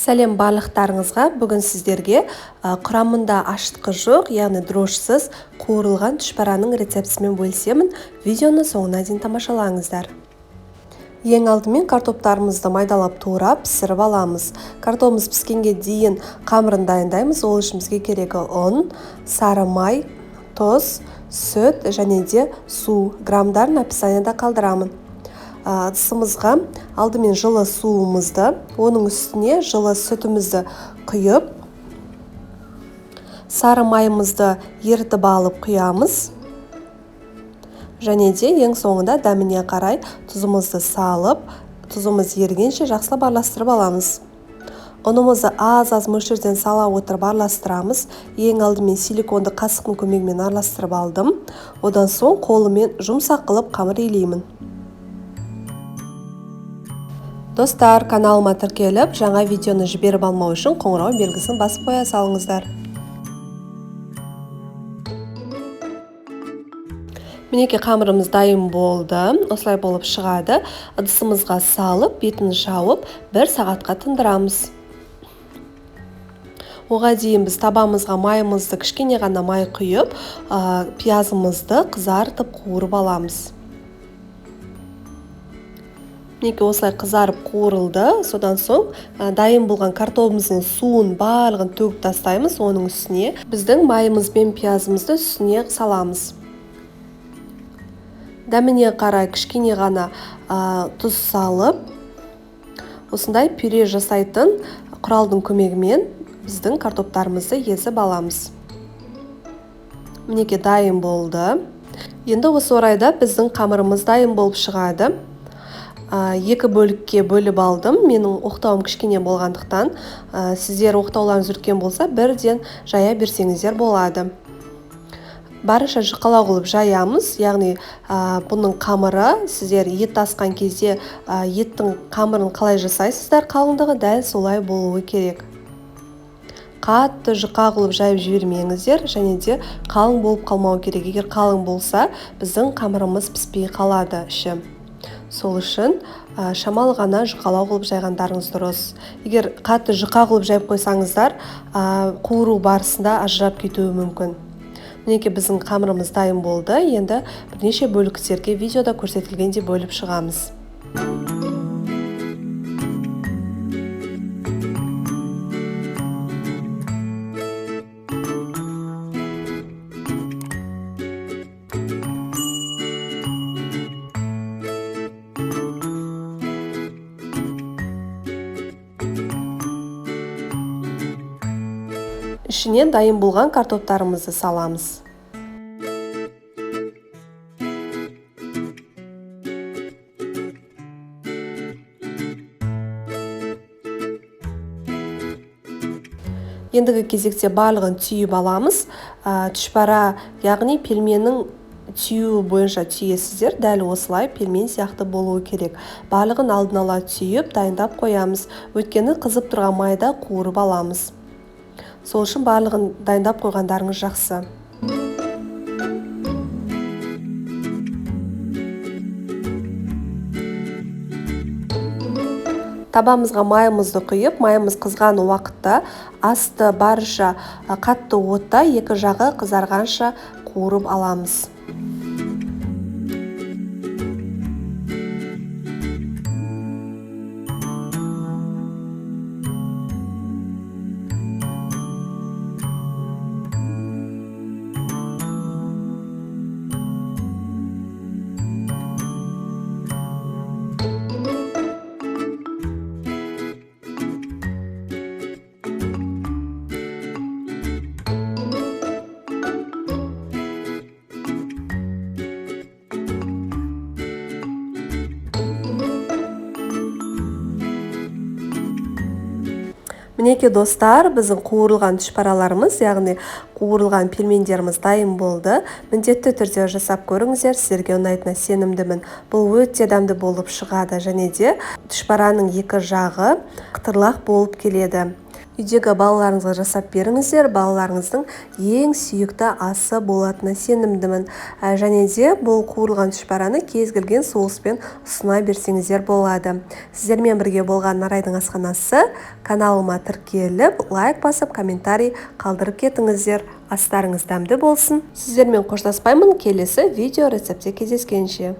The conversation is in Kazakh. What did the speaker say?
Сәлем барлықтарыңызға. Бүгін сіздерге құрамында ашытқы жоқ, яғни дрожсыз қуырылған түшпәраның рецептісімен бөлісемін. Видеоны соңына дейін тамашалаңыздар. Ең алдымен картоптарымызды майдалап турап пісіріп аламыз. Картопымыз піскенге дейін қамырын дайындаймыз. Ол үшін бізге керегі ұн, сары май, тұз, сүт және де су. Граммдарын описанияда қалдырамын. Ыдысымызға алдымен жылы суымызды, оның үстіне жылы сүтімізді құйып, сары майымызды ерітіп алып құямыз. Және де ең соңында дәміне қарай тұзымызды салып, тұзымыз ергенше жақсылап араластырып аламыз. Ұнымызды аз мөлшерден сала отырып араластырамыз. Ең алдымен силиконды қасықтың көмегімен араластырып алдым. Одан соң қолыммен жұмсақ қылып қамыр илеймін. Достар, каналыма тіркеліп, жаңа видеоны жіберіп алмау үшін қоңырау белгісін басып қоя салыңыздар. Мінекей қамырымыз дайын болды. Осылай болып шығады. Ыдысымызға салып, бетін жауып, 1 сағатқа тындырамыз. Оға дейін біз табамызға майымызды кішкене ғана май құйып, пиязымызды қызартып қуырып аламыз. Мінекей осылай қызарып қуырылды. Содан соң дайын болған картопымыздың суын барлығын төгіп тастаймыз. Оның үстіне біздің майымыз бен пиязымызды үстіне саламыз. Дәміне қарай кішкене ғана тұз салып, осындай пюре жасайтын құралдың көмегімен біздің картоптарымызды езіп аламыз. Мінекей дайын болды. Енді осы орайда біздің қамырымыз дайын болып шығады. 2 бөлікке бөліп алдым. Менің оқтауым кішкене болғандықтан, сіздер оқтауларыңыз үлкен болса, бірден жая берсеңіздер болады. Барынша жұқалау қылып жаямыз, яғни бұның қамыры, сіздер ет асқан кезде еттің қамырын қалай жасайсыздар, қалыңдығы дәл солай болуы керек. Қатты жұқа қылып жайып жібермеңіздер, және де қалың болып қалмау керек. Егер қалың болса, біздің қамырымыз піспей қалады іші. Сол үшін шамалы ғана жұқалау қылып жайғандарыңыз дұрыс. Егер қатты жұқа қылып жайып қойсаңыздар, қуыру барысында ажырап кетуі мүмкін. Мінекей біздің қамырымыз дайын болды. Енді бірнеше бөліктерге видеода көрсетілгендей бөліп шығамыз. Ішіне дайын болған картоптарымызды саламыз. Ендігі кезекте барлығын түйіп аламыз. Түшпәра, яғни пельменнің түйу бойынша түйесіздер, дәл осылай пельмен сияқты болуы керек. Барлығын алдын ала түйіп, дайындап қоямыз. Өйткені қызып тұрған майда қуырып аламыз. Сол үшін барлығын дайындап қойғандарыңыз жақсы. Табамызға майымызды құйып, майымыз қызған уақытта асты барынша қатты отта 2 жағы қызарғанша қуырып аламыз. Мінекей достар, біздің қуырылған түшпәраларымыз, яғни қуырылған пельмендеріміз дайын болды. Міндетті түрде жасап көріңіздер, сіздерге ұнайтынына сенімдімін. Бұл өте дәмді болып шығады, және де түшпәраның 2 жағы қытырлақ болып келеді. Үйдегі балаларыңызға жасап беріңіздер, балаларыңыздың ең сүйікті асы болатынына сенімдімін. Және де бұл қуырылған түшпәрәні кез келген соуспен ұсына берсеңіздер болады. Сіздермен бірге болған Нарайдың асханасы. Каналыма тіркеліп, лайк басып, комментарий қалдырып кетіңіздер. Астарыңыз дәмді болсын. Сіздермен қоштаспаймын, келесі видео рецепте кездескенше.